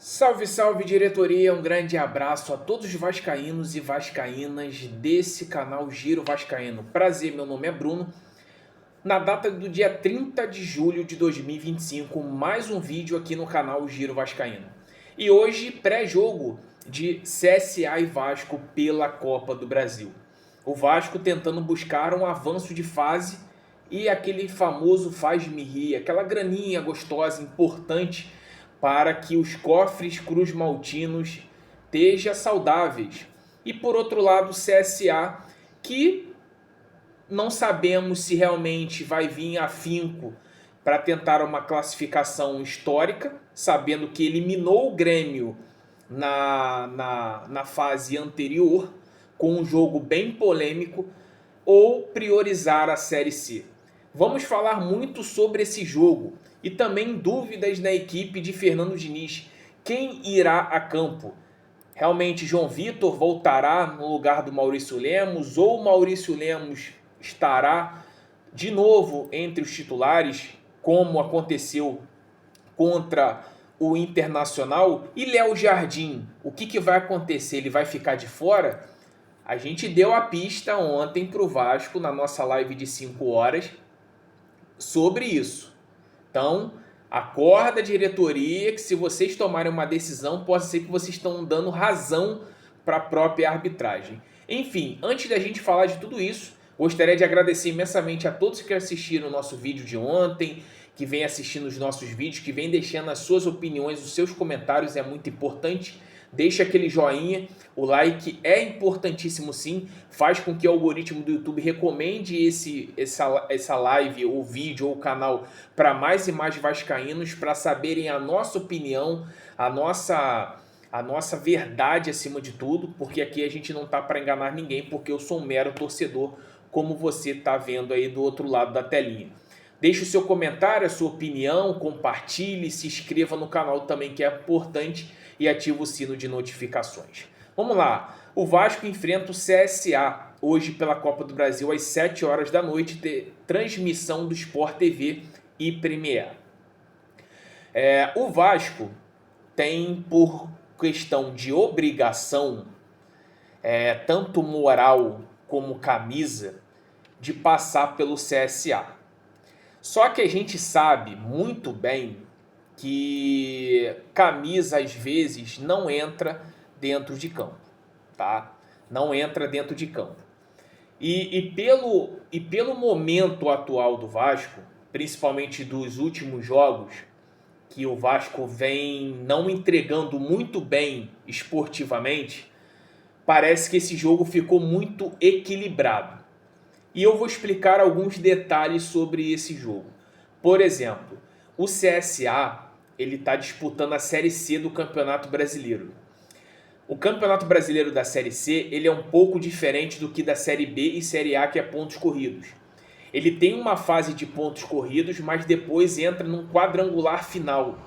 Salve, salve diretoria, um grande abraço a todos os vascaínos e vascaínas desse canal Giro Vascaíno. Prazer, meu nome é Bruno. Na data do dia 30 de julho de 2025, mais um vídeo aqui no canal Giro Vascaíno. E hoje, pré-jogo de CSA e Vasco pela Copa do Brasil. O Vasco tentando buscar um avanço de fase e aquele famoso faz-me rir, aquela graninha gostosa, importante, para que os cofres cruz-maltinos estejam saudáveis. E por outro lado, o CSA, que não sabemos se realmente vai vir afinco para tentar uma classificação histórica, sabendo que eliminou o Grêmio na fase anterior, com um jogo bem polêmico, ou priorizar a Série C. Vamos falar muito sobre esse jogo e também dúvidas na equipe de Fernando Diniz. Quem irá a campo? Realmente João Vitor voltará no lugar do Maurício Lemos ou Maurício Lemos estará de novo entre os titulares, como aconteceu contra o Internacional? E Léo Jardim, o que vai acontecer? Ele vai ficar de fora? A gente deu a pista ontem para o Vasco na nossa live de 5 horas sobre isso. Então, acorda, diretoria, que se vocês tomarem uma decisão, pode ser que vocês estão dando razão para a própria arbitragem. Enfim, antes da gente falar de tudo isso, gostaria de agradecer imensamente a todos que assistiram o nosso vídeo de ontem, que vem assistindo os nossos vídeos, que vem deixando as suas opiniões, os seus comentários, é muito importante. Deixa aquele joinha, o like é importantíssimo sim, faz com que o algoritmo do YouTube recomende essa live, ou vídeo, ou canal para mais e mais vascaínos, para saberem a nossa opinião, a nossa verdade acima de tudo, porque aqui a gente não tá para enganar ninguém, porque eu sou um mero torcedor, como você tá vendo aí do outro lado da telinha. Deixe o seu comentário, a sua opinião, compartilhe, se inscreva no canal também, que é importante, e ative o sino de notificações. Vamos lá, o Vasco enfrenta o CSA hoje pela Copa do Brasil às 7 horas da noite, transmissão do Sport TV e Premiere. O Vasco tem, por questão de obrigação, tanto moral como camisa, de passar pelo CSA. Só que a gente sabe muito bem que camisa às vezes não entra dentro de campo, tá? Não entra dentro de campo. E pelo momento atual do Vasco, principalmente dos últimos jogos, que o Vasco vem não entregando muito bem esportivamente, parece que esse jogo ficou muito equilibrado. E eu vou explicar alguns detalhes sobre esse jogo. Por exemplo, o CSA ele está disputando a Série C do Campeonato Brasileiro. O Campeonato Brasileiro da Série C ele é um pouco diferente do que da Série B e Série A, que é pontos corridos. Ele tem uma fase de pontos corridos, mas depois entra num quadrangular final,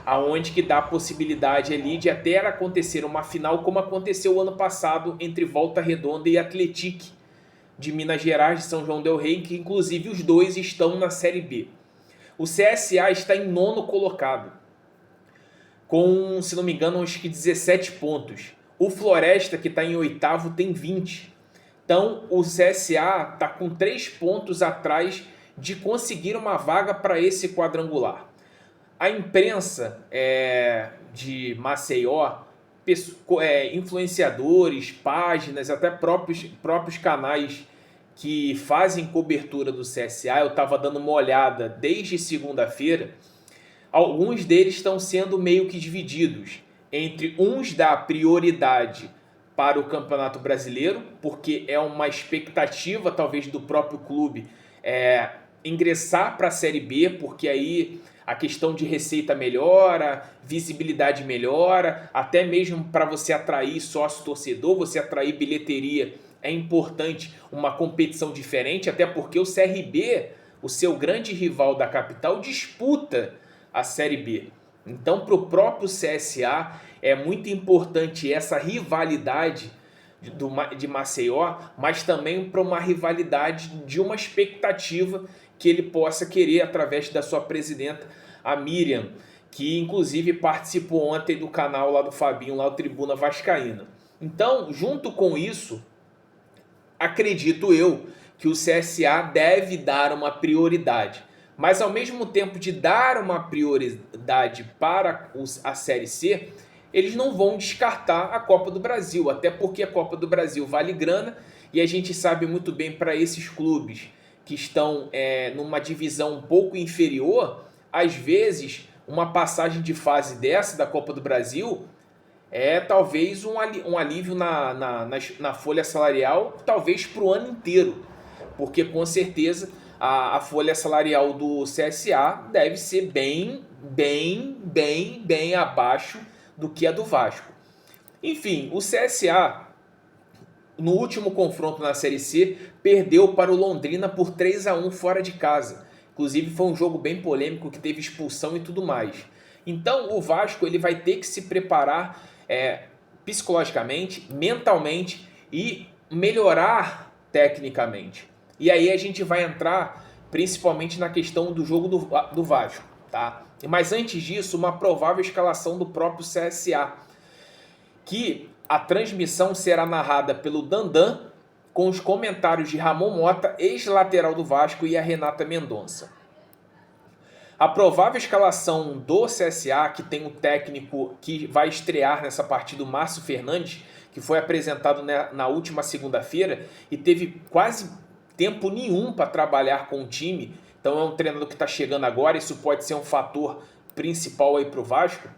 aonde que dá a possibilidade ali de até acontecer uma final, como aconteceu o ano passado entre Volta Redonda e Atlético de Minas Gerais, de São João del Rei, que inclusive os dois estão na Série B. O CSA está em 9º colocado, com, se não me engano, acho que 17 pontos. O Floresta, que está em 8º, tem 20. Então, o CSA está com 3 pontos atrás de conseguir uma vaga para esse quadrangular. A imprensa de Maceió, influenciadores, páginas, até próprios canais que fazem cobertura do CSA, eu estava dando uma olhada desde segunda-feira, alguns deles estão sendo meio que divididos entre uns da prioridade para o Campeonato Brasileiro, porque é uma expectativa talvez do próprio clube ingressar para a Série B, porque aí a questão de receita melhora, visibilidade melhora, até mesmo para você atrair sócio-torcedor, você atrair bilheteria, é importante uma competição diferente, até porque o CRB, o seu grande rival da capital, disputa a Série B. Então, para o próprio CSA, é muito importante essa rivalidade de Maceió, mas também para uma rivalidade de uma expectativa que ele possa querer através da sua presidenta, a Miriam, que inclusive participou ontem do canal lá do Fabinho, lá o Tribuna Vascaína. Então, junto com isso, acredito eu que o CSA deve dar uma prioridade. Mas ao mesmo tempo de dar uma prioridade para a Série C, eles não vão descartar a Copa do Brasil, até porque a Copa do Brasil vale grana e a gente sabe muito bem para esses clubes que estão numa divisão um pouco inferior, às vezes uma passagem de fase dessa da Copa do Brasil é talvez um alívio na folha salarial, talvez para o ano inteiro, porque com certeza a folha salarial do CSA deve ser bem abaixo do que a do Vasco. Enfim, o CSA, no último confronto na Série C, perdeu para o Londrina por 3-1 fora de casa. Inclusive foi um jogo bem polêmico, que teve expulsão e tudo mais. Então o Vasco ele vai ter que se preparar psicologicamente, mentalmente e melhorar tecnicamente. E aí a gente vai entrar principalmente na questão do jogo do Vasco, tá? Mas antes disso, uma provável escalação do próprio CSA, que a transmissão será narrada pelo Dandan, com os comentários de Ramon Mota, ex-lateral do Vasco, e a Renata Mendonça. A provável escalação do CSA, que tem um técnico que vai estrear nessa partida, o Márcio Fernandes, que foi apresentado na última segunda-feira e teve quase tempo nenhum para trabalhar com o time. Então é um treinador que está chegando agora, isso pode ser um fator principal aí para o Vasco.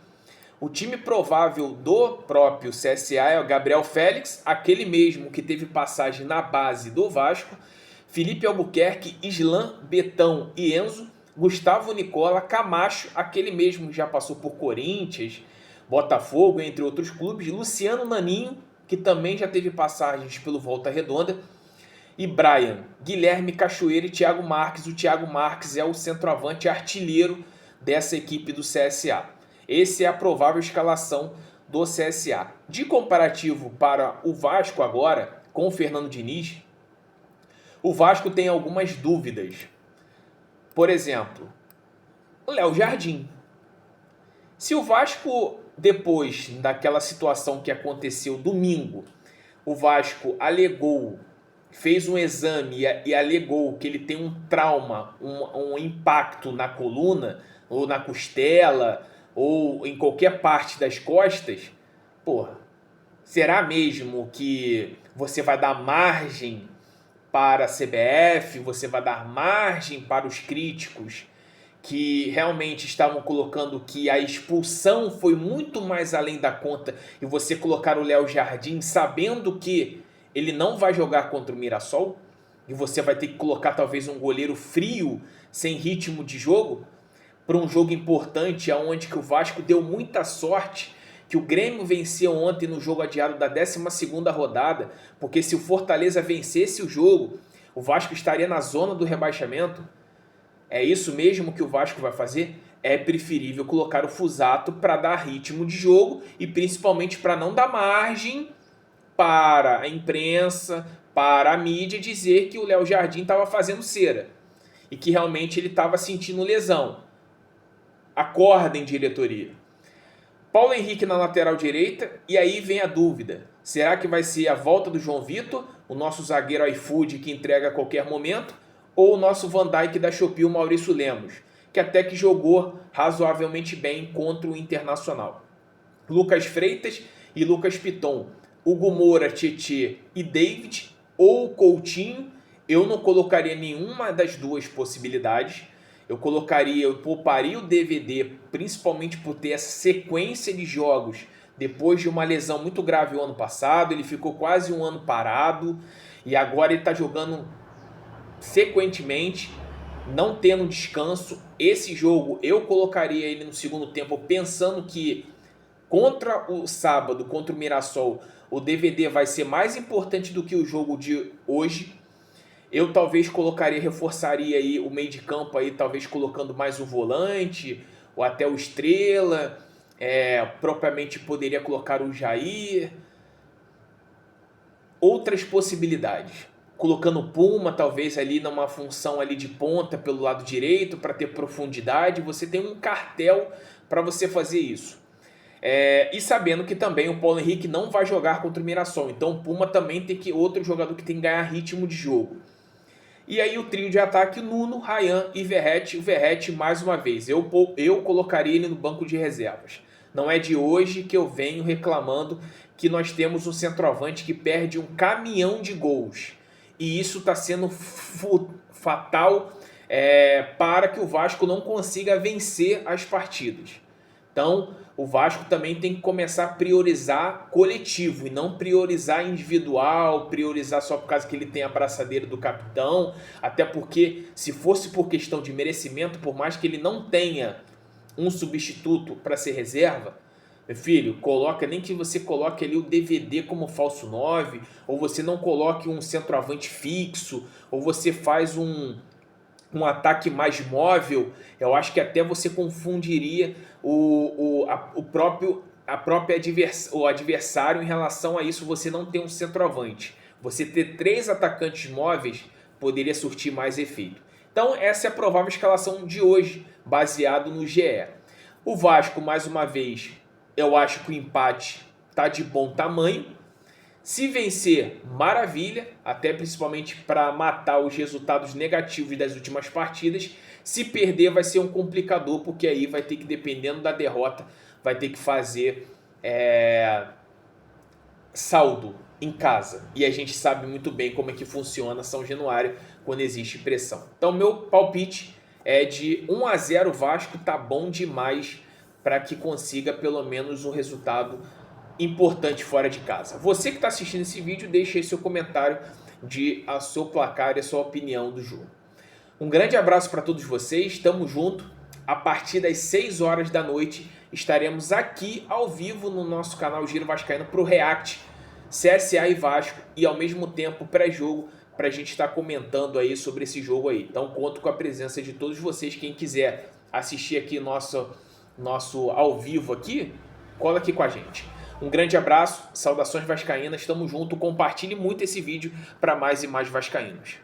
O time provável do próprio CSA é o Gabriel Félix, aquele mesmo que teve passagem na base do Vasco, Felipe Albuquerque, Islan, Betão e Enzo, Gustavo Nicola, Camacho, aquele mesmo que já passou por Corinthians, Botafogo, entre outros clubes, Luciano Naninho, que também já teve passagens pelo Volta Redonda, e Brian, Guilherme Cachoeira e Thiago Marques. O Thiago Marques é o centroavante artilheiro dessa equipe do CSA. Essa é a provável escalação do CSA. De comparativo para o Vasco agora, com o Fernando Diniz, o Vasco tem algumas dúvidas. Por exemplo, o Léo Jardim. Se o Vasco, depois daquela situação que aconteceu domingo, o Vasco fez um exame e alegou que ele tem um trauma, um impacto na coluna, ou na costela, ou em qualquer parte das costas, será mesmo que você vai dar margem para a CBF, você vai dar margem para os críticos que realmente estavam colocando que a expulsão foi muito mais além da conta e você colocar o Léo Jardim sabendo que ele não vai jogar contra o Mirassol e você vai ter que colocar talvez um goleiro frio, sem ritmo de jogo, para um jogo importante onde que o Vasco deu muita sorte que o Grêmio venceu ontem no jogo adiado da 12ª rodada, porque se o Fortaleza vencesse o jogo, o Vasco estaria na zona do rebaixamento. É isso mesmo que o Vasco vai fazer? É preferível colocar o Fusato para dar ritmo de jogo e principalmente para não dar margem para a imprensa, para a mídia dizer que o Léo Jardim estava fazendo cera e que realmente ele estava sentindo lesão. Acordem, diretoria. Paulo Henrique na lateral direita, e aí vem a dúvida. Será que vai ser a volta do João Vitor, o nosso zagueiro iFood que entrega a qualquer momento, ou o nosso Van Dijk da Shopee, o Maurício Lemos, que até que jogou razoavelmente bem contra o Internacional? Lucas Freitas e Lucas Piton, Hugo Moura, Tietê e David, ou Coutinho. Eu não colocaria nenhuma das duas possibilidades. Eu pouparia o DVD, principalmente por ter essa sequência de jogos depois de uma lesão muito grave o ano passado. Ele ficou quase um ano parado e agora ele está jogando sequentemente, não tendo descanso. Esse jogo eu colocaria ele no segundo tempo, pensando que contra o sábado, contra o Mirassol, o DVD vai ser mais importante do que o jogo de hoje. Eu talvez reforçaria aí o meio de campo aí, talvez colocando mais um volante, ou até o Estrela, propriamente poderia colocar o Jair. Outras possibilidades, colocando o Puma talvez ali numa função ali de ponta pelo lado direito para ter profundidade. Você tem um cartel para você fazer isso. E sabendo que também o Paulo Henrique não vai jogar contra o Mirassol. Então o Puma também tem que outro jogador que tem que ganhar ritmo de jogo. E aí o trio de ataque, Nuno, Ryan e Verratti. O Verratti mais uma vez. Eu colocaria ele no banco de reservas. Não é de hoje que eu venho reclamando que nós temos um centroavante que perde um caminhão de gols. E isso está sendo fatal para que o Vasco não consiga vencer as partidas. Então, o Vasco também tem que começar a priorizar coletivo e não priorizar individual, priorizar só por causa que ele tem a braçadeira do capitão. Até porque, se fosse por questão de merecimento, por mais que ele não tenha um substituto para ser reserva, meu filho, nem que você coloque ali o DVD como falso 9, ou você não coloque um centroavante fixo, ou você faz um ataque mais móvel, eu acho que até você confundiria o adversário em relação a isso. Você não ter um centroavante. Você ter 3 atacantes móveis poderia surtir mais efeito. Então essa é a provável escalação de hoje, baseado no GE. O Vasco, mais uma vez, eu acho que o empate está de bom tamanho. Se vencer, maravilha, até principalmente para matar os resultados negativos das últimas partidas. Se perder, vai ser um complicador, porque aí vai ter que, dependendo da derrota, vai ter que fazer saldo em casa. E a gente sabe muito bem como é que funciona São Januário quando existe pressão. Então, meu palpite é de 1-0 Vasco, tá bom demais para que consiga pelo menos um resultado importante fora de casa. Você que está assistindo esse vídeo, deixe aí seu comentário de a seu placar e a sua opinião do jogo. Um grande abraço para todos vocês, estamos juntos. A partir das 6 horas da noite estaremos aqui ao vivo no nosso canal Giro Vascaíno para o React CSA e Vasco, e ao mesmo tempo pré-jogo para a gente estar comentando aí sobre esse jogo aí. Então conto com a presença de todos vocês. Quem quiser assistir aqui nosso ao vivo aqui, cola aqui com a gente. Um grande abraço, saudações vascaínas, tamo junto, compartilhe muito esse vídeo para mais e mais vascaínos.